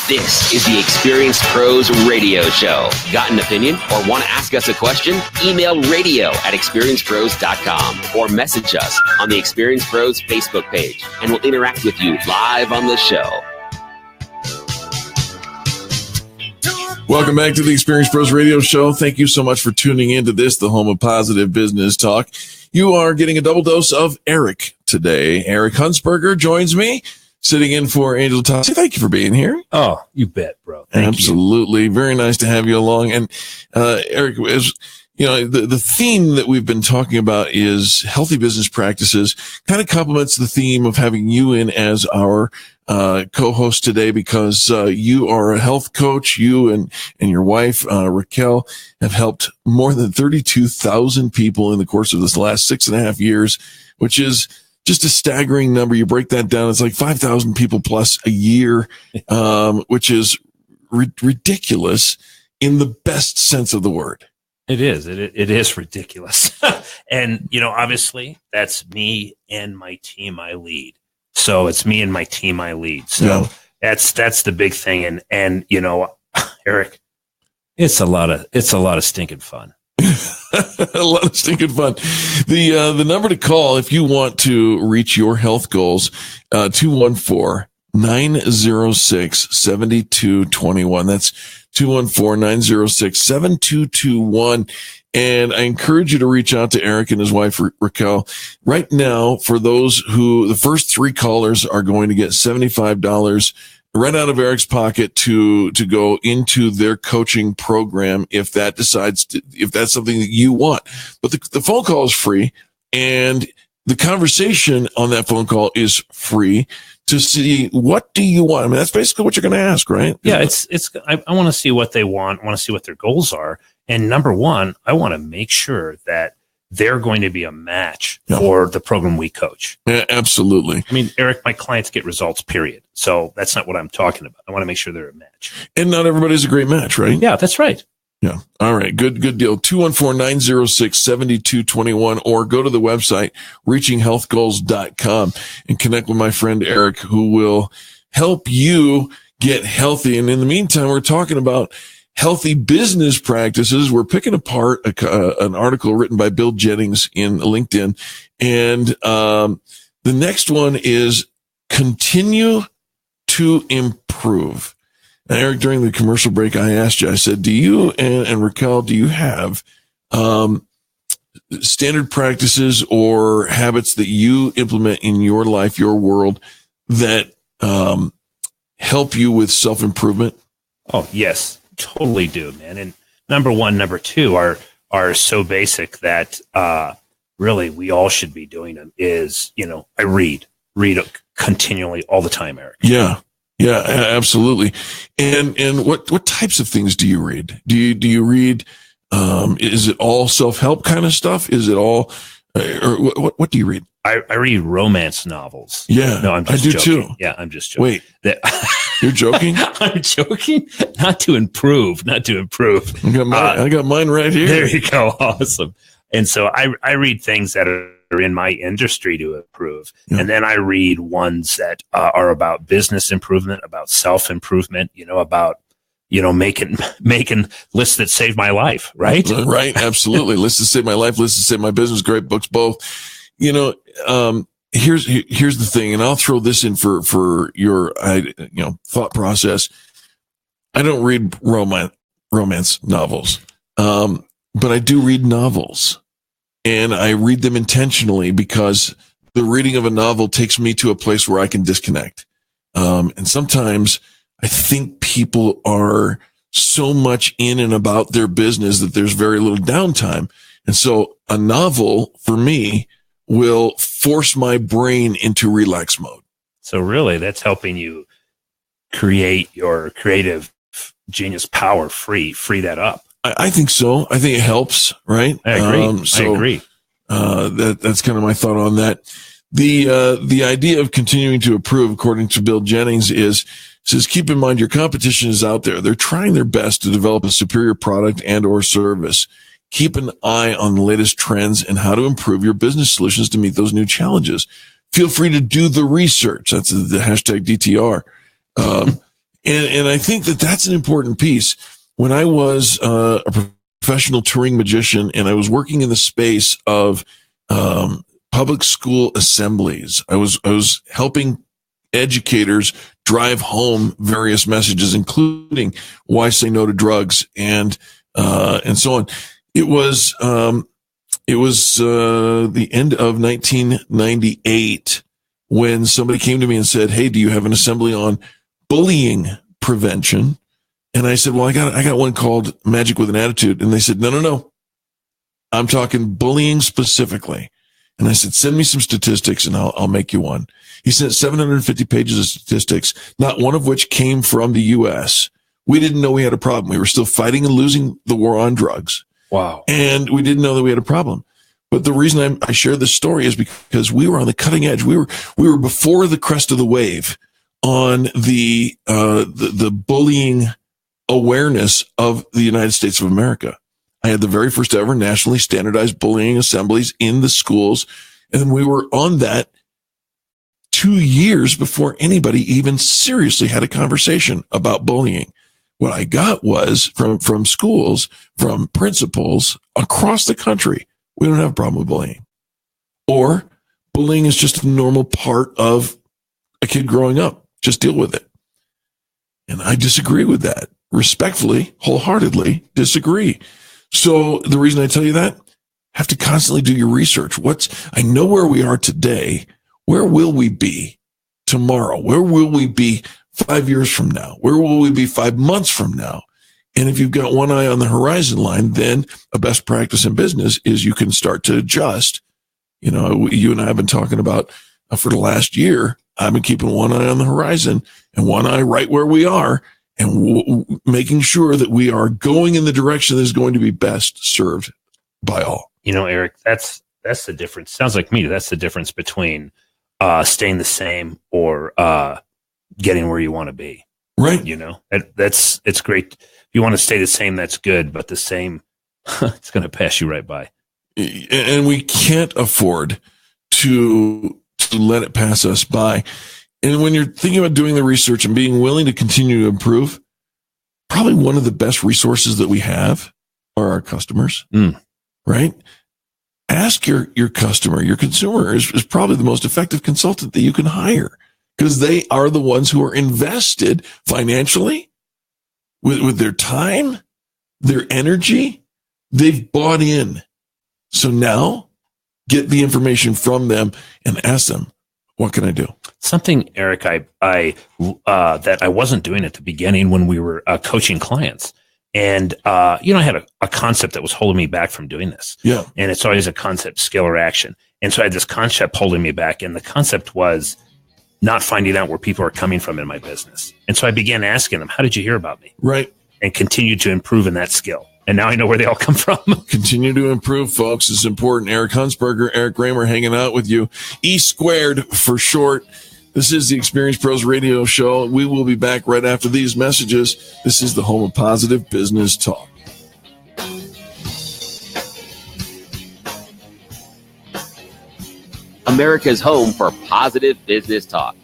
This is the Experienced Pros Radio Show. Got an opinion or want to ask us a question? Email radio@experiencedpros.com or message us on the Experienced Pros Facebook page, and we'll interact with you live on the show. Welcome back to the Experienced Pros Radio Show. Thank you so much for tuning into this, the home of positive business talk. You are getting a double dose of Eric today. Eric Huntsberger joins me, sitting in for Angel Tassi. Thank you for being here. Oh, you bet, bro. Thank Absolutely. You. Very nice to have you along. And Eric, as you know, the theme that we've been talking about is healthy business practices. Kind of complements the theme of having you in as our co-host today, because you are a health coach. You and your wife, Raquel, have helped more than 32,000 people in the course of this last 6.5 years, which is just a staggering number. You break that down, it's like 5,000 people plus a year, which is ridiculous in the best sense of the word. It is. It is ridiculous. And, you know, obviously that's me and my team I lead. So it's me and my team I lead. So that's the big thing. And, you know, Eric, it's a lot of stinking fun. A lot of stinking fun. The number to call if you want to reach your health goals, 214-906-7221. That's 214-906-7221. And I encourage you to reach out to Eric and his wife, Raquel. Right now, for those who, the first 3 callers are going to get $75 right out of Eric's pocket to go into their coaching program if that if that's something that you want. But the phone call is free, and the conversation on that phone call is free to see, what do you want? I mean, that's basically what you're going to ask, right? Yeah, I want to see what they want. I want to see what their goals are. And number one, I want to make sure that they're going to be a match for the program we coach. Yeah, absolutely. I mean, Eric, my clients get results, period. So that's not what I'm talking about. I want to make sure they're a match. And not everybody's a great match, right? Yeah, that's right. Yeah. All right. Good deal. 214-906-7221, or go to the website, reachinghealthgoals.com, and connect with my friend Eric, who will help you get healthy. And in the meantime, we're talking about healthy business practices. We're picking apart an article written by Bill Jennings in LinkedIn. And the next one is continue to improve. And Eric, during the commercial break, I asked you, I said, do you and Raquel, do you have standard practices or habits that you implement in your life, your world, that help you with self-improvement? Oh, yes, totally do, man. And number one, number two are so basic that really we all should be doing them. Is, you know, I read continually all the time, Eric. Yeah. Yeah, absolutely. And what types of things do you read? Do you read, is it all self-help kind of stuff? Is it all, or what do you read? I read romance novels. Yeah. No, I'm just joking. Too. Yeah, I'm just joking. Wait, you're joking? I'm joking. Not to improve. I got mine right here. There you go. Awesome. And so I read things that are in my industry to improve. Yeah. And then I read ones that are about business improvement, about self-improvement, about, making lists that save my life. Right. Right. Absolutely. Lists that save my life, lists that save my business. Great books, both. Here's the thing, and I'll throw this in for your, thought process. I don't read romance novels. But I do read novels, and I read them intentionally because the reading of a novel takes me to a place where I can disconnect. And sometimes I think people are so much in and about their business that there's very little downtime. And so a novel for me will force my brain into relax mode. So really that's helping you create your creative genius power, free that up. I think so. I think it helps, right? I agree. I agree. That's kind of my thought on that. The idea of continuing to improve, according to Bill Jennings, says keep in mind your competition is out there. They're trying their best to develop a superior product and or service. Keep an eye on the latest trends and how to improve your business solutions to meet those new challenges. Feel free to do the research. That's the hashtag DTR. And I think that that's an important piece. When I was a professional touring magician and I was working in the space of public school assemblies, I was helping educators drive home various messages, including why say no to drugs and so on. It was the end of 1998 when somebody came to me and said, "Hey, do you have an assembly on bullying prevention?" And I said, "Well, I got one called Magic with an Attitude." And they said, No. I'm talking bullying specifically. And I said, "Send me some statistics and I'll make you one." He sent 750 pages of statistics, not one of which came from the U.S. We didn't know we had a problem. We were still fighting and losing the war on drugs. Wow. And we didn't know that we had a problem. But the reason I share this story is because we were on the cutting edge. We were before the crest of the wave on the bullying awareness of the United States of America. I had the very first ever nationally standardized bullying assemblies in the schools. And we were on that 2 years before anybody even seriously had a conversation about bullying. What I got was from schools, from principals across the country, we don't have a problem with bullying. Or bullying is just a normal part of a kid growing up. Just deal with it. And I disagree with that. Respectfully, wholeheartedly disagree. So the reason I tell you that, have to constantly do your research. I know where we are today. Where will we be tomorrow? Where will we be 5 years from now? Where will we be 5 months from now? And if you've got one eye on the horizon line, then a best practice in business is you can start to adjust. You know, you and I have been talking about for the last year, I've been keeping one eye on the horizon and one eye right where we are and making sure that we are going in the direction that is going to be best served by all. You know, Eric, that's the difference. Sounds like me. That's the difference between staying the same or getting where you want to be. Right. You know, it's great. If you want to stay the same, that's good. But the same, it's going to pass you right by. And we can't afford to let it pass us by. And when you're thinking about doing the research and being willing to continue to improve, probably one of the best resources that we have are our customers, right? Ask your customer, your consumer is probably the most effective consultant that you can hire because they are the ones who are invested financially with their time, their energy. They've bought in. So now get the information from them and ask them, what can I do? Something, Eric, I that I wasn't doing at the beginning when we were coaching clients. And, I had a concept that was holding me back from doing this. Yeah. And it's always a concept, skill, or action. And so I had this concept holding me back. And the concept was not finding out where people are coming from in my business. And so I began asking them, how did you hear about me? Right. And continued to improve in that skill. And now I know where they all come from. Continue to improve, folks. It's important. Eric Huntsberger, Eric Raymer hanging out with you. E squared for short. This is the Experience Pros Radio Show. We will be back right after these messages. This is the home of positive business talk. America's home for positive business talk.